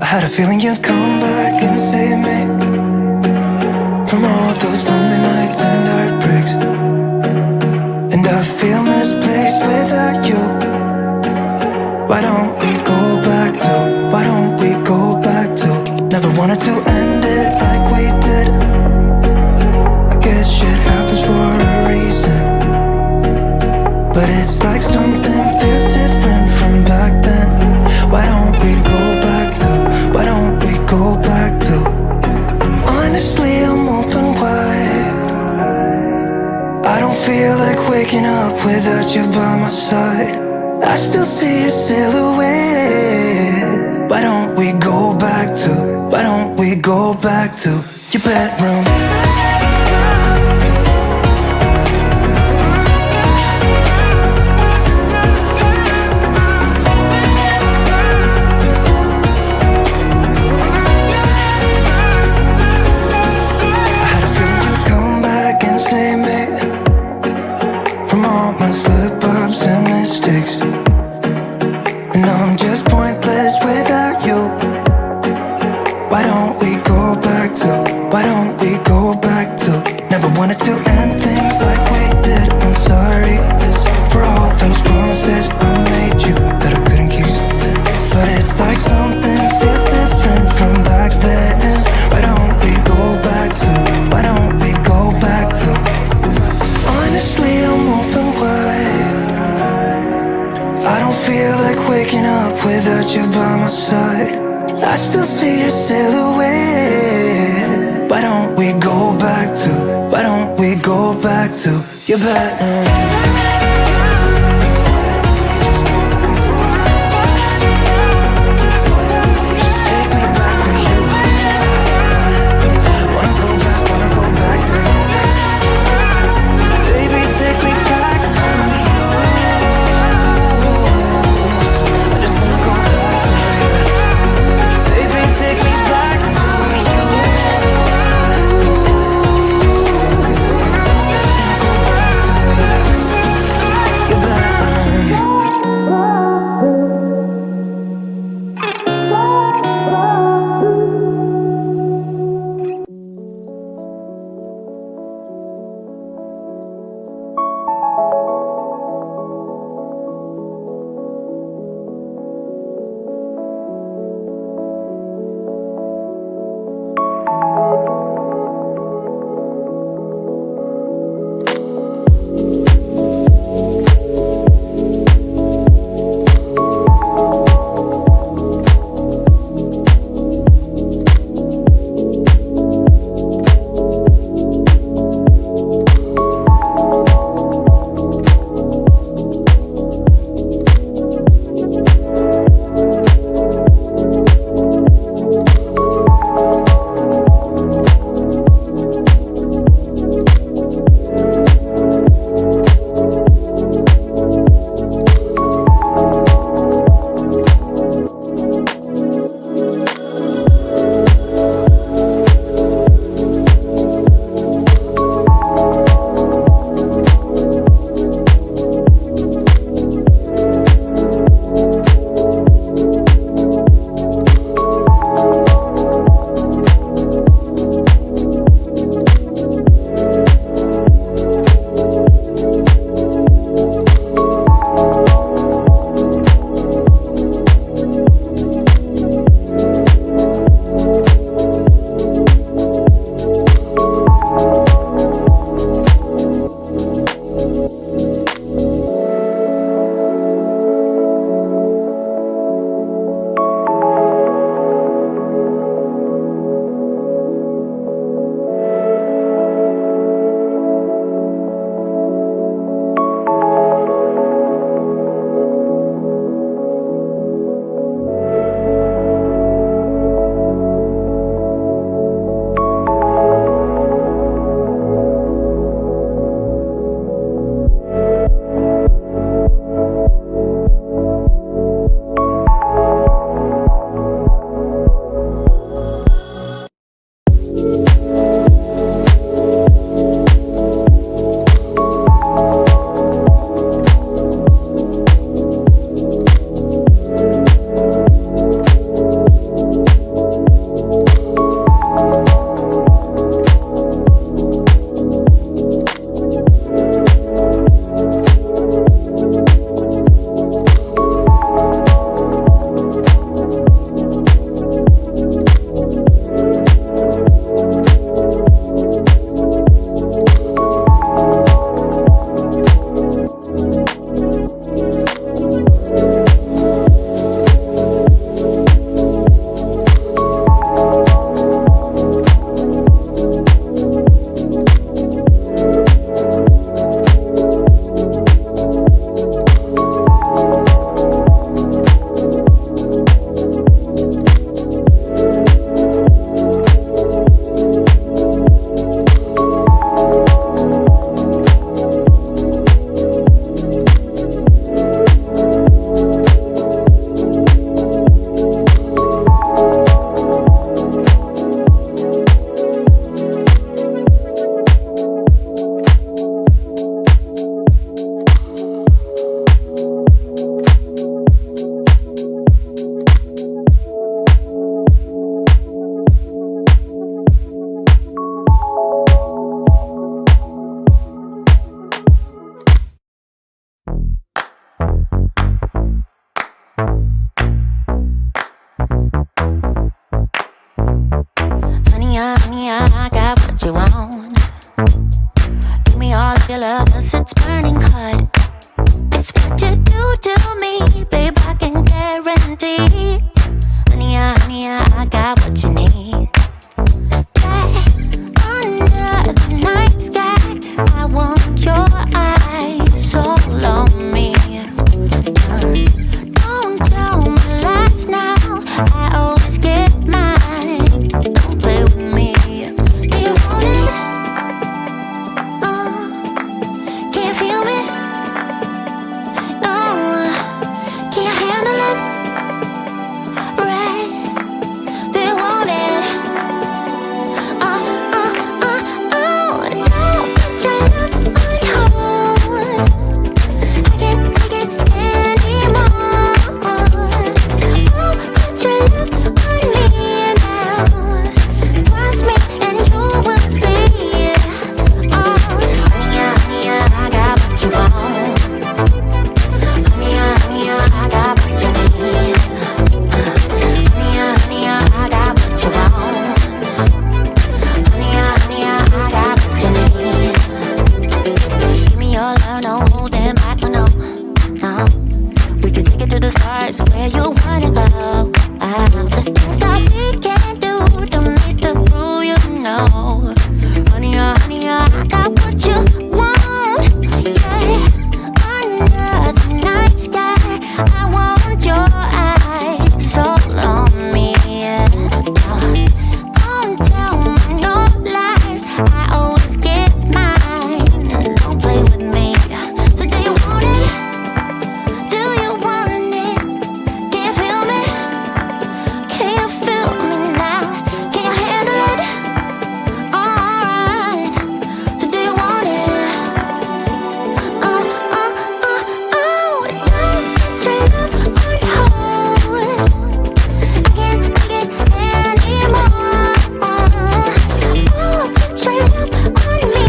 I had a feeling you'd come back and save me from all those lonely nights and heartbreaks. And I feel misplaced without you. Why don't we go back to, why don't we go back to? Never wanted to end it like we did. I guess shit happens for a reason, but it's like something feels different from back then. Why don't we go back to, why don't we go back to? Honestly, I'm open wide. I don't feel like waking up without you by my side. I still see your silhouette. Why don't we go back to, why don't we go back to your bedroom? I still see your silhouette. Why don't we go back to, why don't we go back to your bedroom? honey, I got what you want. Give me all of your love, 'cause it's burning hot. It's what you do to me, babe, I can guarantee. Honey, I got what you need. Under the night sky, I want your eyes all on me. Don't tell me lies now, I always get mine. Don't play with me. Do you want it? Can you feel me? No. Can you handle it? Right? Do you want it? Don't put your love on hold. I can't take it anymore. Oh, put your love on me now. Trust me and you will see it. Oh, honey, I got what you want. Honey, I got what you need. Honey, I got what you want. Honey, I got what you need. Give me your love, no holding back, no. We can take it to the stars where you wanna go. The things that we can do, don't need to prove you know. Honey, I got what you want. Yeah, under the night sky, I want your eyes all on me. Don't tell me no lies, I always get mine. Don't play with me. So do you want it? Do you want it? Can you feel me? Can you feel me now? Can you handle it? Alright. So do you want it? Don't put your love on hold. I can't take it anymore. Oh, put your love on me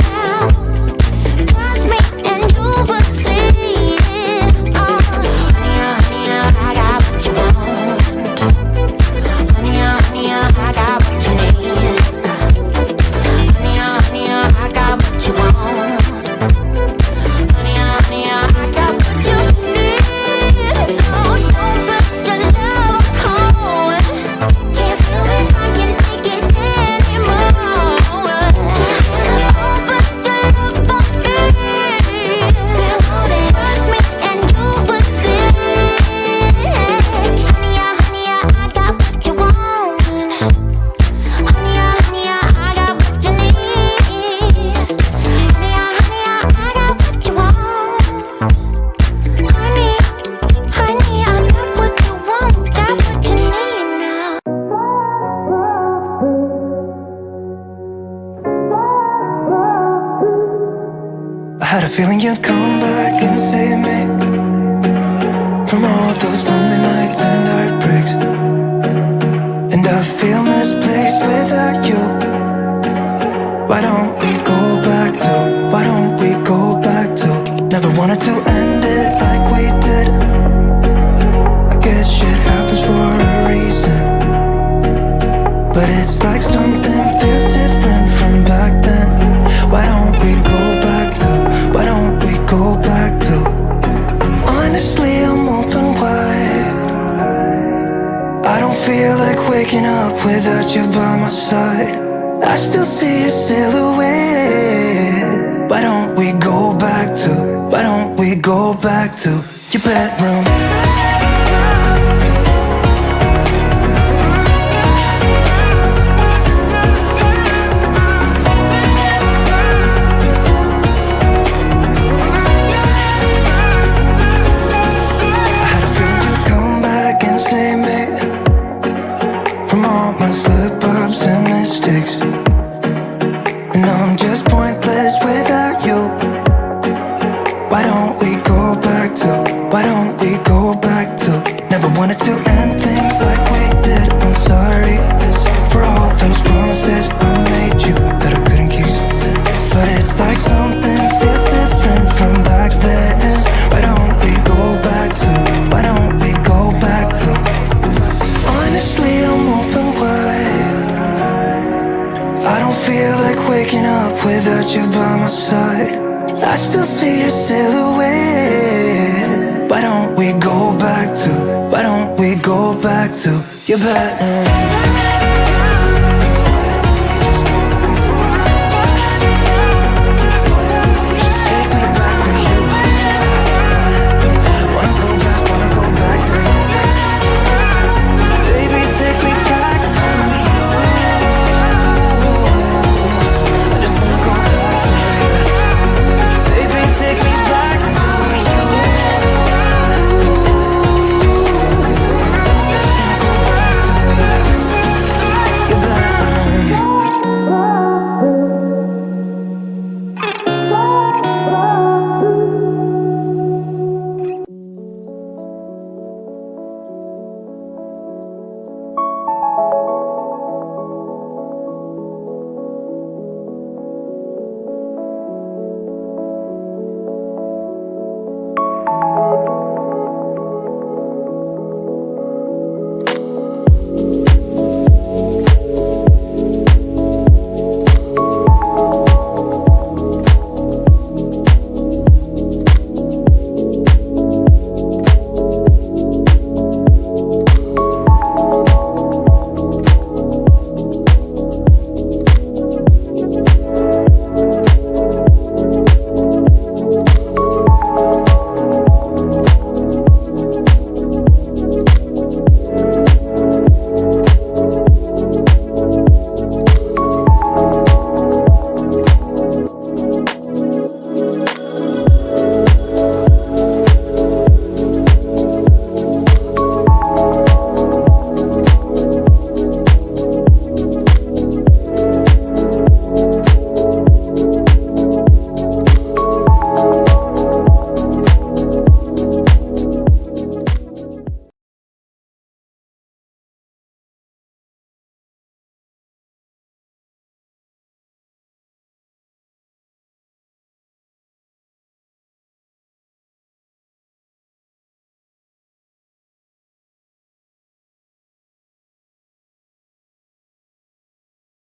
now. Trust me and you will see it. Oh, honey, I got what you want. Honey, I got what you need. Honey, I got what you want. Honey, I got what you need. So don't put your love on hold. Can't feel it, I can't take it anymore. Don't put your love on me. Trust me and you will see. Honey, I got what you want. Honey, I got what you need. Honey, I got what you want. Honey, I got what you want, got what you need now. I had a feeling you'd come back and save me from all those lonely nights and heartbreaks. And I feel misplaced without you. Why don't we go back to? Why don't we go back to? Never wanted to end it like we did. I guess shit happens for a reason. But it's like something feels different from back then. Why don't we go back to? Why don't we go back to? Honestly, I'm open wide. I don't feel like waking up without you by my side. I still see your silhouette. Why don't we go back to? Why don't we go back to your bedroom? I had a feeling you'd come back and save me from all my slip-ups and mistakes. And I'm just pointless without you. Why don't we go back to? Why don't we go back? without you by my side. I still see your silhouette. Why don't we go back to your pattern?